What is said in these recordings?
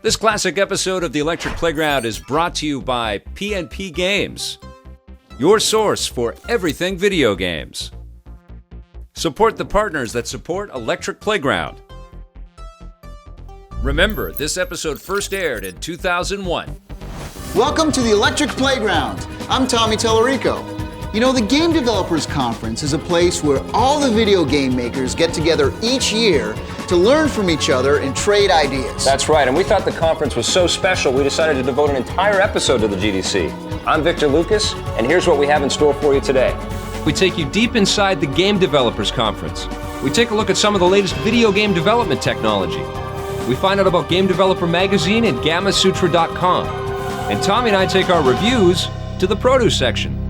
This classic episode of the Electric Playground is brought to you by P&P Games, your source for everything video games. Support the partners that support Electric Playground. Remember, this episode first aired in 2001. Welcome to the Electric Playground. I'm Tommy Tallarico. You know, the Game Developers Conference is a place where all the video game makers get together each year to learn from each other and trade ideas. That's right, and we thought the conference was so special, we decided to devote an entire episode to the GDC. I'm Victor Lucas, and here's what we have in store for you today. We take you deep inside the Game Developers Conference. We take a look at some of the latest video game development technology. We find out about Game Developer Magazine and GammaSutra.com. And Tommy and I take our reviews to the produce section.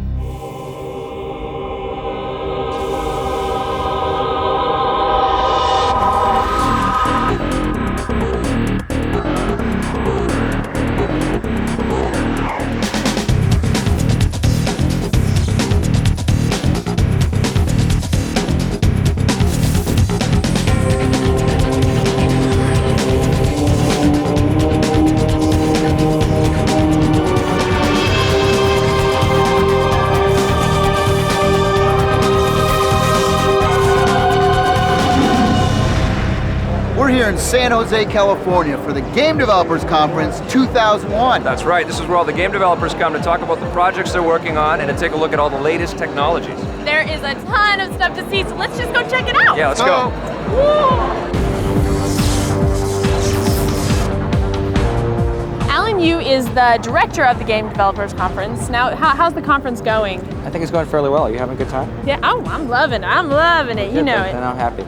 In San Jose, California for the Game Developers Conference 2001. That's right, this is where all the game developers come to talk about the projects they're working on and to take a look at all the latest technologies. There is a ton of stuff to see, so let's just go check it out. Yeah, let's go. Woo! Alan Yu is the director of the Game Developers Conference. Now, how's the conference going? I think it's going fairly well. You having a good time? Yeah, oh, I'm loving it. You know it. Then I'm happy.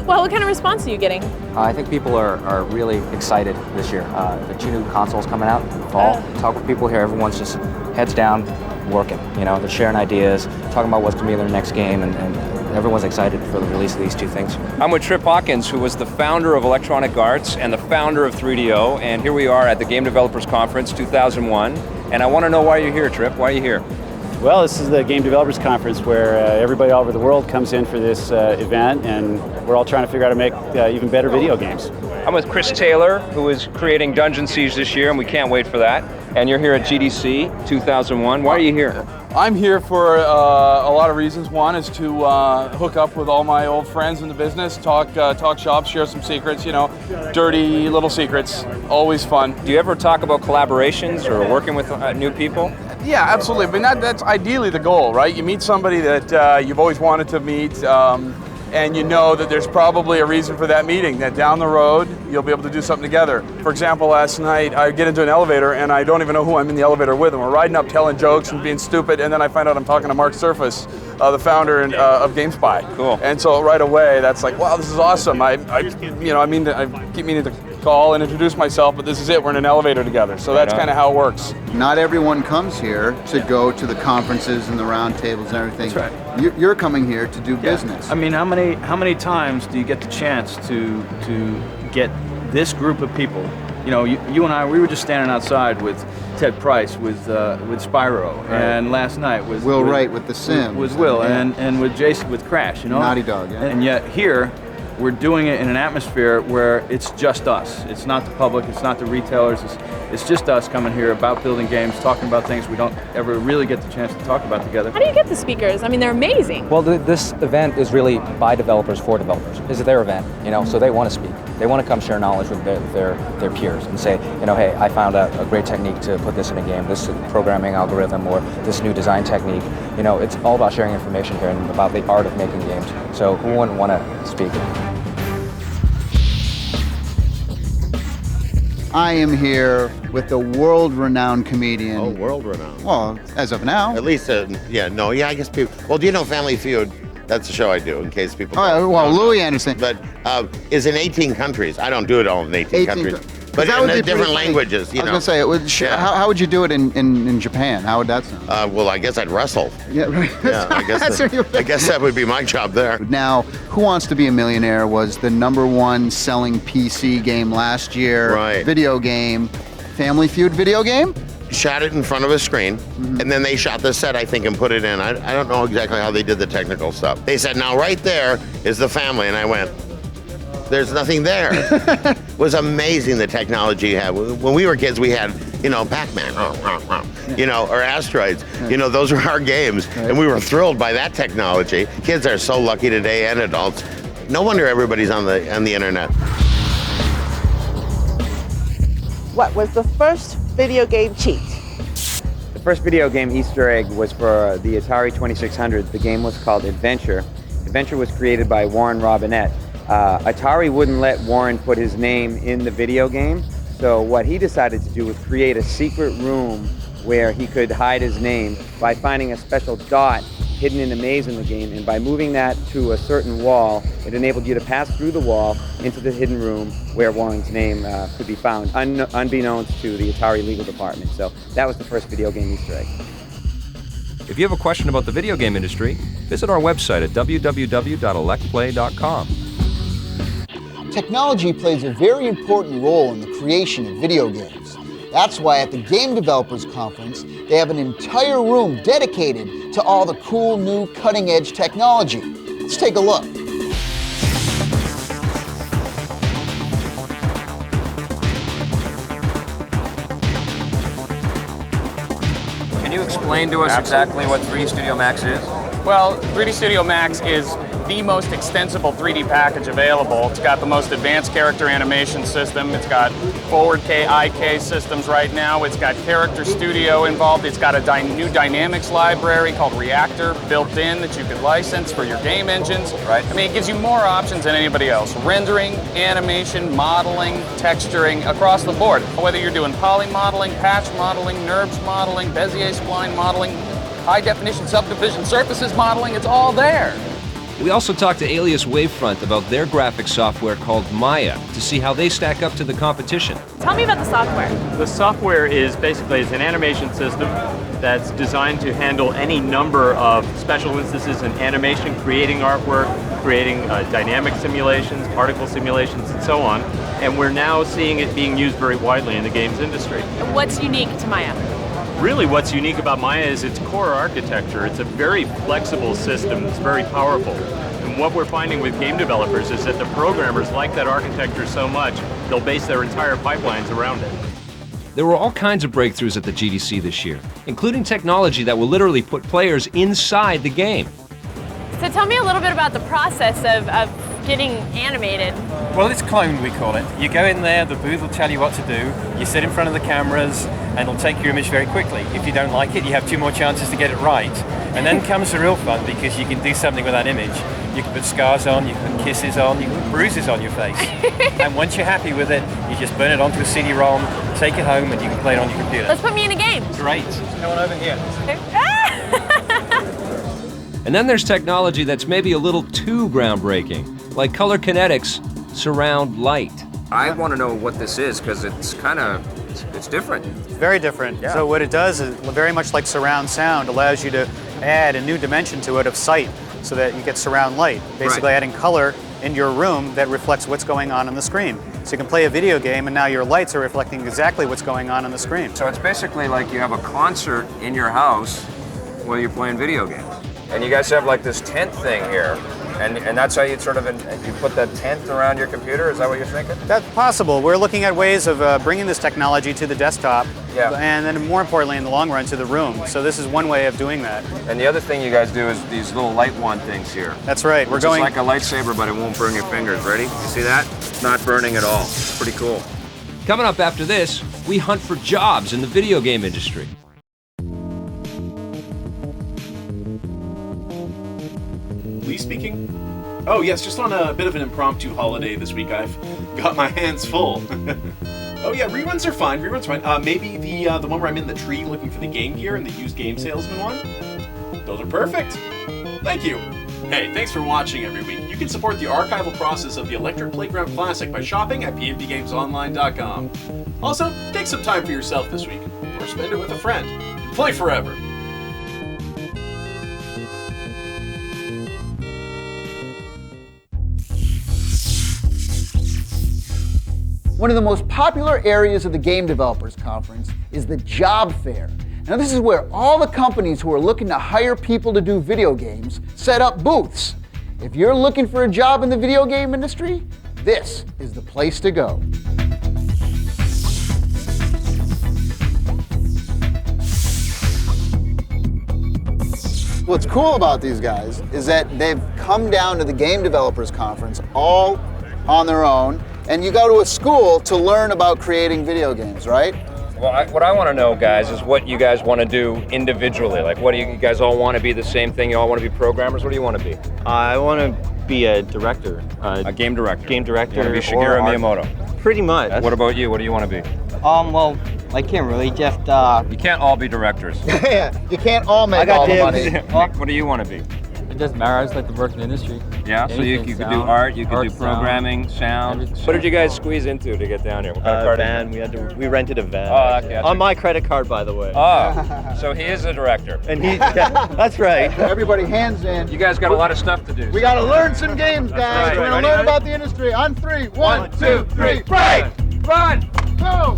Well, what kind of response are you getting? I think people are really excited this year. The 2 new consoles coming out in the fall. Talk with people here. Everyone's just heads down, working. You know, they're sharing ideas, talking about what's going to be their next game, and everyone's excited for the release of these 2 things. I'm with Trip Hawkins, who was the founder of Electronic Arts and the founder of 3DO, and here we are at the Game Developers Conference 2001, and I want to know why you're here, Trip. Why are you here? Well, this is the Game Developers Conference where everybody all over the world comes in for this event, and we're all trying to figure out how to make even better video games. I'm with Chris Taylor, who is creating Dungeon Siege this year, and we can't wait for that. And you're here at GDC 2001. Why are you here? I'm here for a lot of reasons. One is to hook up with all my old friends in the business, talk shop, share some secrets, you know, dirty little secrets, always fun. Do you ever talk about collaborations or working with new people? Yeah, absolutely. I mean, that's ideally the goal, right? You meet somebody that you've always wanted to meet, and you know that there's probably a reason for that meeting, that down the road, you'll be able to do something together. For example, last night, I get into an elevator, and I don't even know who I'm in the elevator with, and we're riding up telling jokes and being stupid, and then I find out I'm talking to Mark Surface, the founder of GameSpy. Cool. And so right away, that's like, wow, this is awesome. I keep meaning to call and introduce myself, but this is it. We're in an elevator together. So that's kind of how it works. Not everyone comes here to go to the conferences and the round tables and everything. That's right. You're coming here to do business. I mean, how many times do you get the chance to get this group of people? You know, you and I, we were just standing outside with Ted Price, with Spyro, and last night with Will Wright with The Sims. With Will, and with Jason with Crash, you know? Naughty Dog, yeah. And yet here, we're doing it in an atmosphere where it's just us. It's not the public, it's not the retailers, it's just us coming here about building games, talking about things we don't ever really get the chance to talk about together. How do you get the speakers? I mean, they're amazing. Well, this event is really by developers for developers. This is their event, you know, so they want to speak. They want to come share knowledge with their peers and say, you know, hey, I found a great technique to put this in a game, this programming algorithm or this new design technique. You know, it's all about sharing information here and about the art of making games. So who wouldn't want to speak? I am here with the world-renowned comedian. Oh, world-renowned. Well, as of now. At least, I guess people. Well, do you know Family Feud? That's the show I do, in case people. Louie Anderson. But is in 18 countries. I don't do it all in 18 countries. But in different languages, you know. I was going to say, how would you do it in Japan? How would that sound? Well, I guess I'd wrestle. Yeah, right. Yeah, I guess that would be my job there. Now, Who Wants to Be a Millionaire was the #1 selling PC game last year. Right. Video game. Family Feud video game? Shot it in front of a screen, and then they shot the set, I think, and put it in. I don't know exactly how they did the technical stuff. They said, now right there is the family, and I went, There's nothing there. It was amazing the technology you had. When we were kids, we had, you know, Pac-Man, you know, or Asteroids. You know, those were our games, and we were thrilled by that technology. Kids are so lucky today, and adults. No wonder everybody's on the internet. What was the first video game cheat? The first video game Easter egg was for the Atari 2600. The game was called Adventure. Adventure was created by Warren Robinette. Atari wouldn't let Warren put his name in the video game, so what he decided to do was create a secret room where he could hide his name by finding a special dot hidden in a maze in the game, and by moving that to a certain wall, it enabled you to pass through the wall into the hidden room where Warren's name could be found, unbeknownst to the Atari legal department. So that was the first video game Easter egg. If you have a question about the video game industry, visit our website at www.electplay.com. Technology plays a very important role in the creation of video games. That's why at the Game Developers Conference, they have an entire room dedicated to all the cool new cutting-edge technology. Let's take a look. Can you explain to us exactly what 3D Studio Max is? Well, 3D Studio Max is the most extensible 3D package available. It's got the most advanced character animation system. It's got forward K, IK systems right now. It's got Character Studio involved. It's got a new dynamics library called Reactor built in that you could license for your game engines. Right. I mean, it gives you more options than anybody else. Rendering, animation, modeling, texturing, across the board. Whether you're doing poly modeling, patch modeling, NURBS modeling, Bezier spline modeling, high definition subdivision surfaces modeling, it's all there. We also talked to AliasWavefront about their graphics software called Maya to see how they stack up to the competition. Tell me about the software. The software is basically an animation system that's designed to handle any number of special instances in animation, creating artwork, creating dynamic simulations, particle simulations, and so on. And we're now seeing it being used very widely in the games industry. And what's unique to Maya? Really, what's unique about Maya is its core architecture. It's a very flexible system. It's very powerful. And what we're finding with game developers is that the programmers like that architecture so much, they'll base their entire pipelines around it. There were all kinds of breakthroughs at the GDC this year, including technology that will literally put players inside the game. So tell me a little bit about the process of getting animated. Well, it's cloned, we call it. You go in there, the booth will tell you what to do, you sit in front of the cameras, and it'll take your image very quickly. If you don't like it, you have 2 more chances to get it right. And then comes the real fun, because you can do something with that image. You can put scars on, you can put kisses on, you can put bruises on your face. And once you're happy with it, you just burn it onto a CD-ROM, take it home, and you can play it on your computer. Let's put me in a game. Great. Come on over here. And then there's technology that's maybe a little too groundbreaking, like color kinetics, surround light. I want to know what this is because it's different. Very different. Yeah. So what it does is very much like surround sound, allows you to add a new dimension to it of sight so that you get surround light, basically adding color in your room that reflects what's going on the screen. So you can play a video game and now your lights are reflecting exactly what's going on the screen. So it's basically like you have a concert in your house while you're playing video games. And you guys have like this tent thing here. And that's how you you put that tent around your computer? Is that what you're thinking? That's possible. We're looking at ways of bringing this technology to the desktop, and then more importantly in the long run to the room. So this is one way of doing that. And the other thing you guys do is these little light wand things here. That's right. It's like a lightsaber, but it won't burn your fingers. Ready? You see that? It's not burning at all. It's pretty cool. Coming up after this, we hunt for jobs in the video game industry. Lee speaking. Oh yes, just on a bit of an impromptu holiday this week. I've got my hands full. Oh yeah, reruns are fine. Reruns are fine. Maybe the one where I'm in the tree looking for the Game Gear and the used game salesman one. Those are perfect. Thank you. Hey, thanks for watching every week. You can support the archival process of the Electric Playground Classic by shopping at pnpgamesonline.com. Also, take some time for yourself this week, or spend it with a friend. Play forever. One of the most popular areas of the Game Developers Conference is the job fair. Now this is where all the companies who are looking to hire people to do video games set up booths. If you're looking for a job in the video game industry, this is the place to go. What's cool about these guys is that they've come down to the Game Developers Conference all on their own, and you go to a school to learn about creating video games, right? Well, what I want to know, guys, is what you guys want to do individually. Like, what do you guys all want to be the same thing? You all want to be programmers? What do you want to be? I want to be a director. A game director? Game director. You want to be Shigeru Miyamoto? Pretty much. What about you? What do you want to be? Well, I can't really just, You can't all be directors. Yeah, you can't all make all the money. What do you want to be? It doesn't matter, I just like to work in the industry. Yeah, so you could do art, you could do programming, sound. What did you guys squeeze into to get down here? What kind of car van. We rented a van. Oh, okay. On my credit card, by the way. Oh, so he is a director. And that's right. Everybody hands in. You guys got a lot of stuff to do. We got to learn some games, guys. right. We're going to learn about the industry. On 3, 1, 2, 3, break! Run! Go!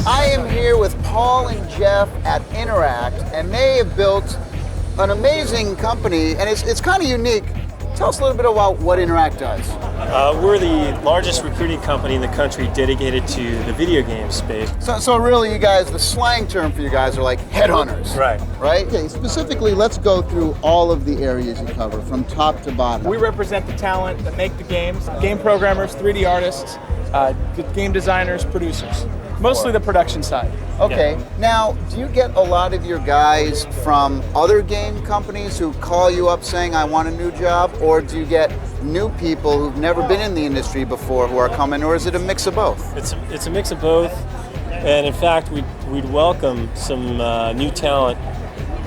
I am here with Paul and Jeff at Interact, and they have built an amazing company, and it's kind of unique. Tell us a little bit about what Interact does. We're the largest recruiting company in the country dedicated to the video game space. So really, you guys, the slang term for you guys are like headhunters. Right. Right? Okay, specifically, let's go through all of the areas you cover, from top to bottom. We represent the talent that make the games, game programmers, 3D artists, game designers, producers. Mostly the production side. Okay, now, do you get a lot of your guys from other game companies who call you up saying, I want a new job? Or do you get new people who've never been in the industry before who are coming, or is it a mix of both? It's a mix of both, and in fact, we'd welcome some new talent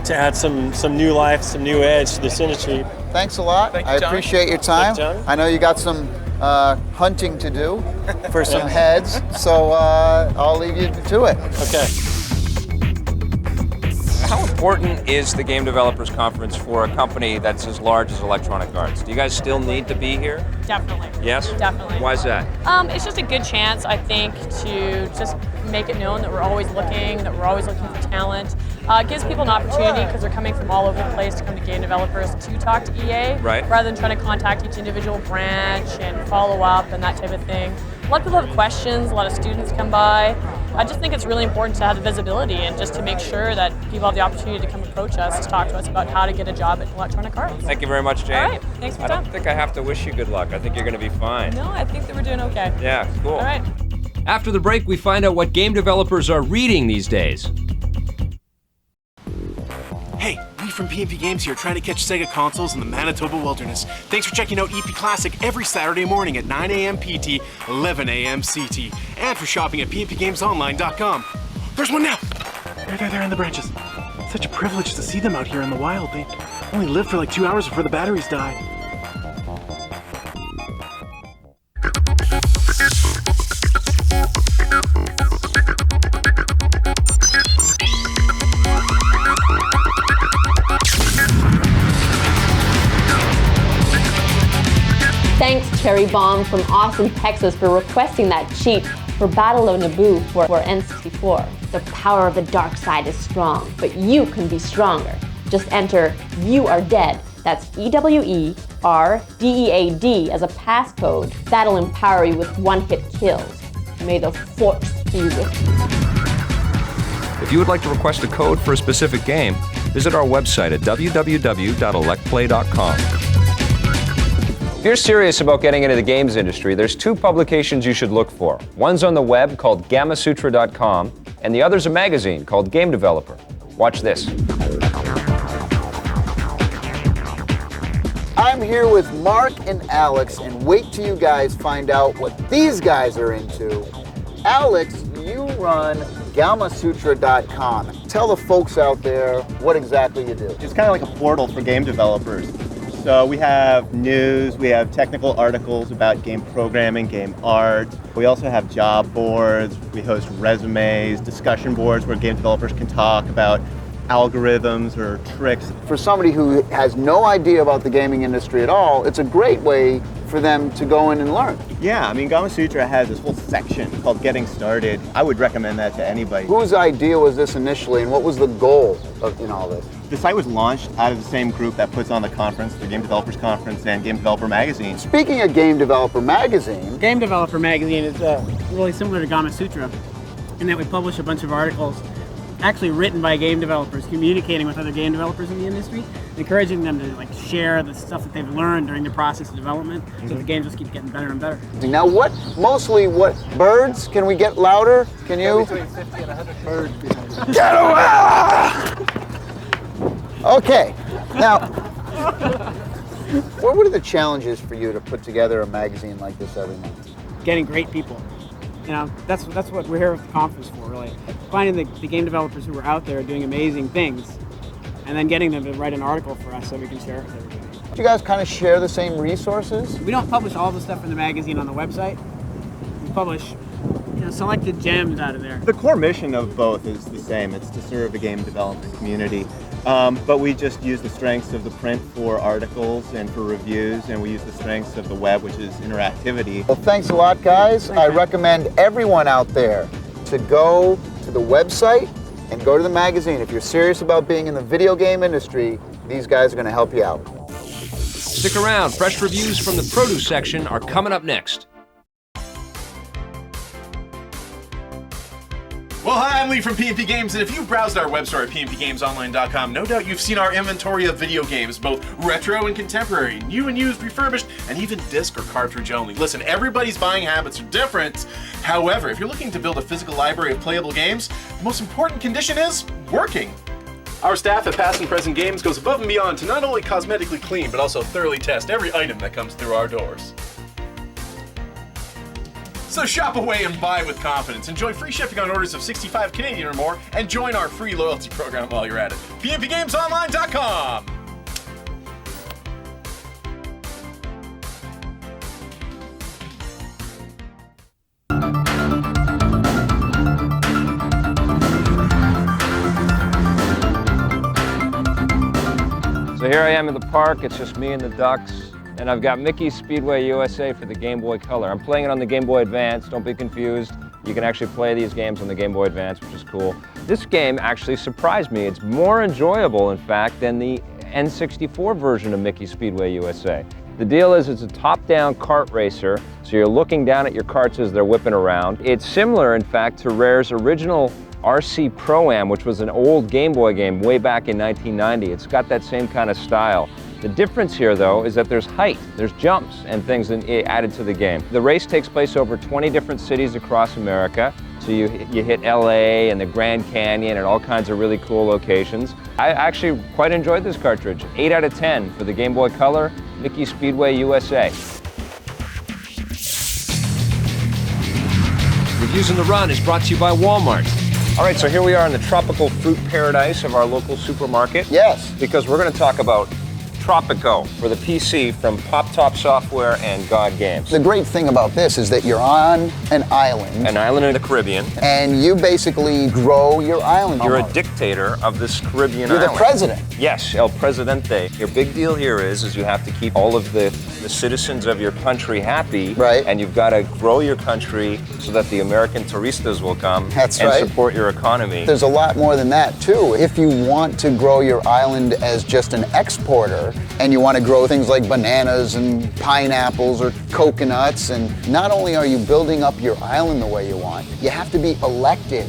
to add some new life, some new edge to this industry. Thanks a lot. Thank you, I John. appreciate your time. Thank you, John. I know you got some hunting to do for some heads, so I'll leave you to it. Okay. How important is the Game Developers Conference for a company that's as large as Electronic Arts? Do you guys still need to be here? Definitely. Yes? Definitely. Why is that? It's just a good chance, I think, to just make it known that we're always looking for talent. It gives people an opportunity, because they're coming from all over the place, to come to game developers to talk to EA, Right. rather than trying to contact each individual branch and follow up and that type of thing. A lot of people have questions, a lot of students come by. I just think it's really important to have the visibility and just to make sure that people have the opportunity to come approach us to talk to us about how to get a job at Electronic Arts. Thank you very much, Jane. All right, thanks for your I time. don't think I have to wish you good luck. I think you're going to be fine. No, I think that we're doing okay. Yeah, cool. All right. After the break, we find out what game developers are reading these days. Hey, we from PNP Games here, trying to catch Sega consoles in the Manitoba wilderness. Thanks for checking out EP Classic every Saturday morning at 9 a.m. PT, 11 a.m. CT, and for shopping at pnpgamesonline.com. There's one now! There in the branches. Such a privilege to see them out here in the wild. They only live for like 2 hours before the batteries die. Thanks, Cherry Bomb from Austin, Texas, for requesting that cheat for Battle of Naboo for N64. The power of the dark side is strong, but you can be stronger. Just enter "You Are Dead." That's EWERDEAD as a passcode. That'll empower you with one-hit kills. May the Force be with you. If you would like to request a code for a specific game, visit our website at www.electplay.com. If you're serious about getting into the games industry, there's 2 publications you should look for. One's on the web called gamasutra.com, and the other's a magazine called Game Developer. Watch this. I'm here with Mark and Alex, and wait till you guys find out what these guys are into. Alex, you run gamasutra.com. Tell the folks out there what exactly you do. It's kind of like a portal for game developers. So we have news, we have technical articles about game programming, game art. We also have job boards, we host resumes, discussion boards where game developers can talk about algorithms or tricks. For somebody who has no idea about the gaming industry at all, it's a great way for them to go in and learn. Yeah, I mean, Gamasutra has this whole section called Getting Started. I would recommend that to anybody. Whose idea was this initially, and what was the goal in all this? The site was launched out of the same group that puts on the conference, the Game Developers Conference and Game Developer Magazine. Speaking of Game Developer Magazine, Game Developer Magazine is really similar to Gama Sutra in that we publish a bunch of articles actually written by game developers, communicating with other game developers in the industry, encouraging them to like share the stuff that they've learned during the process of development, so the games just keep getting better and better. now what birds? Can we get louder? Can you? Between 50 and 100 birds behind Get away! Okay, now, what are the challenges for you to put together a magazine like this every month? Getting great people. You know, that's what we're here at the conference for, really. Finding the game developers who are out there doing amazing things, and then getting them to write an article for us so we can share it with everybody. Do you guys kind of share the same resources? We don't publish all the stuff in the magazine on the website. We publish, selected gems out of there. The core mission of both is the same. It's to serve the game development community. But we just use the strengths of the print for articles and for reviews, and we use the strengths of the web, which is interactivity. Well, thanks a lot, guys. I recommend everyone out there to go to the website and go to the magazine. If you're serious about being in the video game industry, these guys are going to help you out. Stick around. Fresh reviews from the produce section are coming up next. Well, hi, I'm Lee from PNP Games, and if you've browsed our web store at pnpgamesonline.com, no doubt you've seen our inventory of video games, both retro and contemporary, new and used, refurbished, and even disc or cartridge only. Listen, everybody's buying habits are different. However, if you're looking to build a physical library of playable games, the most important condition is working. Our staff at Past and Present Games goes above and beyond to not only cosmetically clean, but also thoroughly test every item that comes through our doors. So shop away and buy with confidence. Enjoy free shipping on orders of 65 Canadian or more, and join our free loyalty program while you're at it. pnpgamesonline.com. So here I am in the park. It's just me and the ducks. And I've got Mickey's Speedway USA for the Game Boy Color. I'm playing it on the Game Boy Advance, don't be confused. You can actually play these games on the Game Boy Advance, which is cool. This game actually surprised me. It's more enjoyable, in fact, than the N64 version of Mickey's Speedway USA. The deal is it's a top-down kart racer, so you're looking down at your karts as they're whipping around. It's similar, in fact, to Rare's original RC Pro-Am, which was an old Game Boy game way back in 1990. It's got that same kind of style. The difference here, though, is that there's height, there's jumps and things added to the game. The race takes place over 20 different cities across America. So you hit LA and the Grand Canyon and all kinds of really cool locations. I actually quite enjoyed this cartridge. 8 out of 10 for the Game Boy Color, Mickey Speedway USA. Reviews on the Run is brought to you by Walmart. All right, so here we are in the tropical fruit paradise of our local supermarket. Yes. Because we're going to talk about Tropico for the PC from Pop Top Software and God Games. The great thing about this is that you're on an island. An island in the Caribbean. And you basically grow your island. You're a dictator of this Caribbean You're island. the president. Yes, El Presidente. Your big deal here is you have to keep all of the citizens of your country happy. Right. And you've got to grow your country so that the American turistas will come and support your economy. There's a lot more than that, too. If you want to grow your island as just an exporter, and you want to grow things like bananas and pineapples or coconuts, and not only are you building up your island the way you want, you have to be elected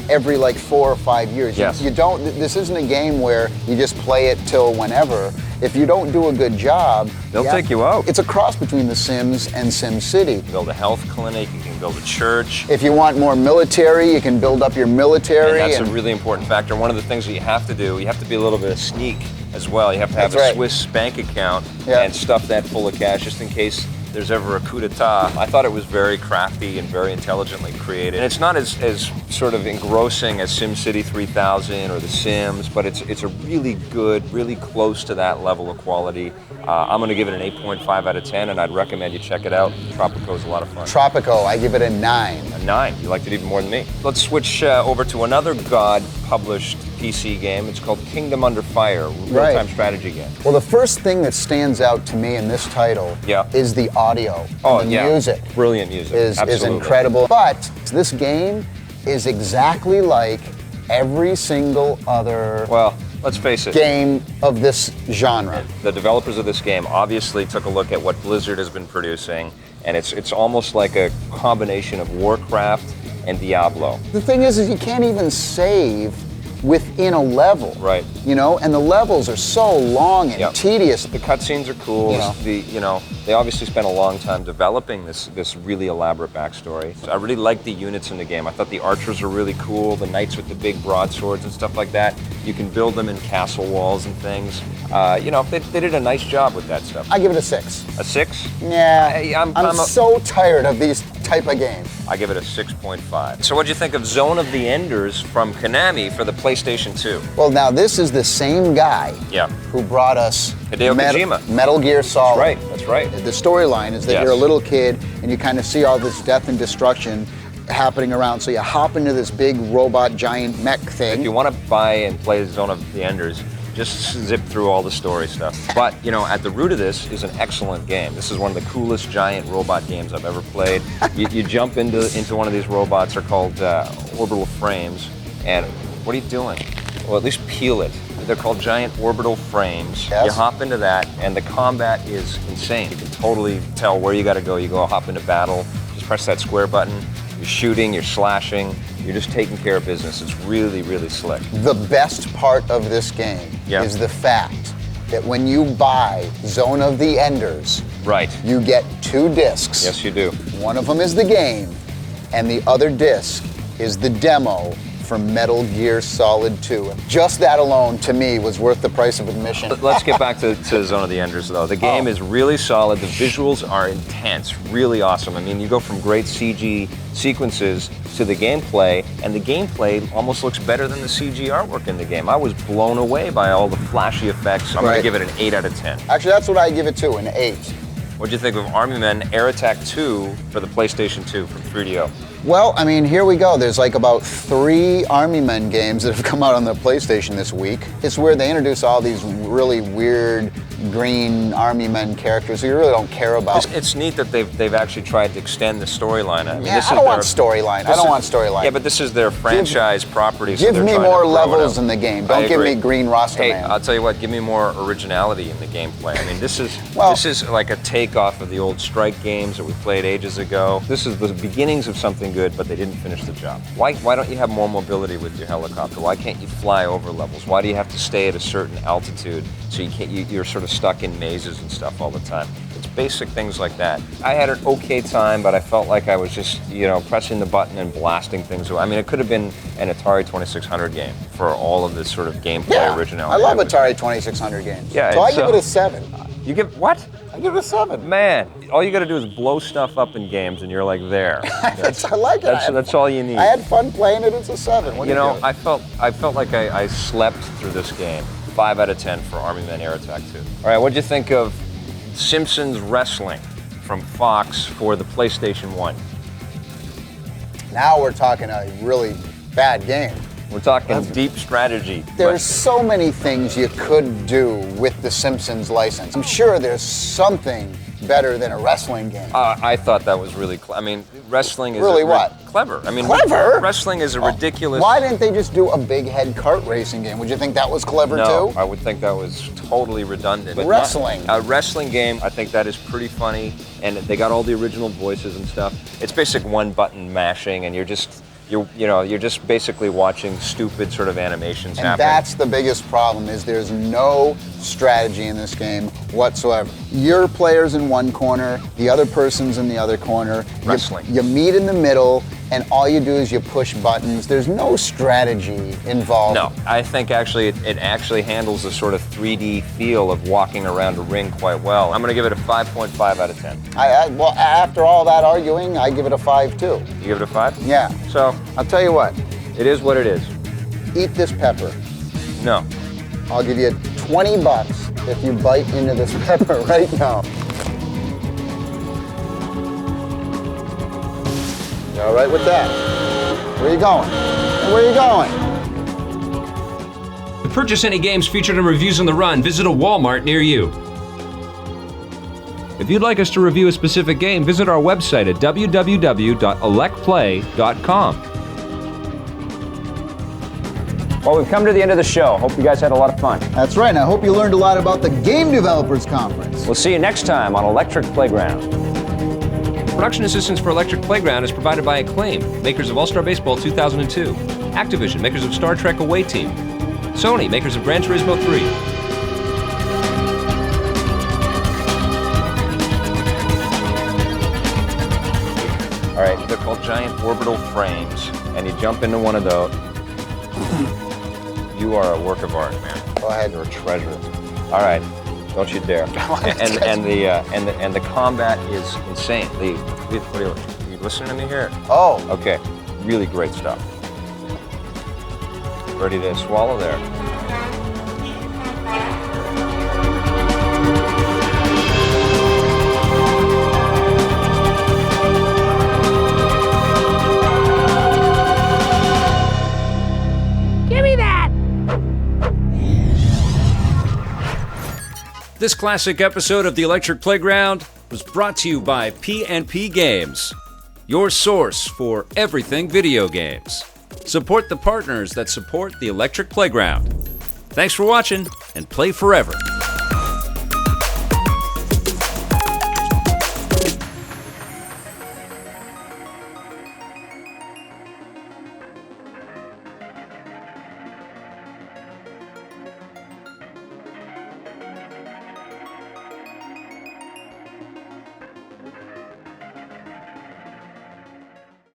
every like 4 or 5 years. Yes. You don't, this isn't a game where you just play it till whenever. If you don't do a good job, they'll take you out. It's a cross between The Sims and SimCity. Build a health clinic, you can build a church. If you want more military, you can build up your military. And that's a really important factor. One of the things that you have to do, you have to be a little bit of sneak as well. You have to have a Swiss bank account and stuff that full of cash just in case there's ever a coup d'etat. I thought it was very crafty and very intelligently created. And it's not as sort of engrossing as SimCity 3000 or The Sims, but it's a really good, really close to that level of quality. I'm going to give it an 8.5 out of 10, and I'd recommend you check it out. Tropico is a lot of fun. Tropico, I give it a 9. A 9. You liked it even more than me. Let's switch over to another God-published PC game. It's called Kingdom Under Fire, real-time strategy game. Well, the first thing that stands out to me in this title is the audio. Oh, the music. Brilliant music. Is incredible. But this game is exactly like every single other let's face it, game of this genre. The developers of this game obviously took a look at what Blizzard has been producing, and it's almost like a combination of Warcraft and Diablo. The thing is you can't even save within a level. Right. You know, and the levels are so long and tedious. The cutscenes are cool. They obviously spent a long time developing this really elaborate backstory. So I really liked the units in the game. I thought the archers were really cool, the knights with the big broadswords and stuff like that. You can build them in castle walls and things. They did a nice job with that stuff. I give it a 6. A 6? Yeah. I'm so tired of these type of games. I give it a 6.5. So what'd you think of Zone of the Enders from Konami for the PlayStation 2? Well, now this is the same guy who brought us Hideo Kojima. Metal Gear Solid. That's right. The storyline is that you're a little kid and you kind of see all this death and destruction happening around. So you hop into this big robot giant mech thing. If you want to buy and play Zone of the Enders, just zip through all the story stuff. But, at the root of this is an excellent game. This is one of the coolest giant robot games I've ever played. You jump into one of these robots, they're called orbital frames, and what are you doing? Well, at least peel it. They're called giant orbital frames. Yes. You hop into that, and the combat is insane. You can totally tell where you gotta go. You go hop into battle, just press that square button. You're shooting, you're slashing, you're just taking care of business. It's really, really slick. The best part of this game is the fact that when you buy Zone of the Enders, you get 2 discs. Yes, you do. One of them is the game, and the other disc is the demo for Metal Gear Solid 2. Just that alone, to me, was worth the price of admission. Let's get back to Zone of the Enders, though. The game is really solid. The visuals are intense, really awesome. I mean, you go from great CG sequences to the gameplay, and the gameplay almost looks better than the CG artwork in the game. I was blown away by all the flashy effects. I'm going to give it an 8 out of 10. Actually, that's what I give it to, an 8. What'd you think of Army Men Air Attack 2 for the PlayStation 2 from 3DO? Well, I mean, here we go. There's like about 3 Army Men games that have come out on the PlayStation this week. It's where they introduce all these really weird green Army Men characters who you really don't care about. It's neat that they've actually tried to extend the storyline. I mean, I don't want storyline. I don't want storyline. Yeah, but this is their franchise property. Give me more levels in the game. Don't give me green roster man. I'll tell you what. Give me more originality in the gameplay. I mean, this is like a takeoff of the old Strike games that we played ages ago. This is the beginnings of something good, but they didn't finish the job. Why don't you have more mobility with your helicopter? Why can't you fly over levels? Why do you have to stay at a certain altitude so you're sort of stuck in mazes and stuff all the time? It's basic things like that. I had an okay time, but I felt like I was just, pressing the button and blasting things away. I mean, it could have been an Atari 2600 game for all of this sort of gameplay originality. I love Atari 2600 games. Yeah, so I give it a 7. You give what? I give it a 7. Man, all you got to do is blow stuff up in games, and you're like there. I like it. That's all you need. I had fun playing it. It's a 7. What do you do? I felt like I slept through this game. 5 out of 10 for Army Men Air Attack 2. All right, what'd you think of Simpsons Wrestling from Fox for the PlayStation 1? Now we're talking a really bad game. We're talking deep strategy. There's so many things you could do with the Simpsons license. I'm sure there's something better than a wrestling game. I thought that was really clever. I mean, wrestling is really clever. I mean, clever? Wrestling is a ridiculous. Why didn't they just do a big head kart racing game? Would you think that was clever No, too? I would think that was totally redundant. But Wrestling. A wrestling game, I think that is pretty funny, and they got all the original voices and stuff. It's basic one button mashing, and you're just basically watching stupid sort of animations And happen. that's the biggest problem, is there's no strategy in this game whatsoever. Your player's in one corner, the other person's in the other corner. Wrestling. You meet in the middle, and all you do is you push buttons. There's no strategy involved. No, I think actually it actually handles the sort of 3D feel of walking around a ring quite well. I'm going to give it a 5.5 out of 10. Well, after all that arguing, I give it a 5 too. You give it a 5? Yeah. So I'll tell you what. It is what it is. Eat this pepper. No. I'll give you $20 if you bite into this pepper right now. You all right with that? Where are you going? Where are you going? To purchase any games featured in Reviews on the Run, visit a Walmart near you. If you'd like us to review a specific game, visit our website at www.electplay.com. Well, we've come to the end of the show. Hope you guys had a lot of fun. That's right, and I hope you learned a lot about the Game Developers Conference. We'll see you next time on Electric Playground. Production assistance for Electric Playground is provided by Acclaim, makers of All-Star Baseball 2002, Activision, makers of Star Trek Away Team, Sony, makers of Gran Turismo 3. All right, they're called giant orbital frames, and you jump into one of those. You are a work of art, man. Go ahead and treasure it. All right, don't you dare. and the combat is insane. Are you listening to me here? Oh, okay. Really great stuff. Ready to swallow there. Give me that! This classic episode of the Electric Playground was brought to you by P&P Games, your source for everything video games. Support the partners that support the Electric Playground. Thanks for watching, and play forever.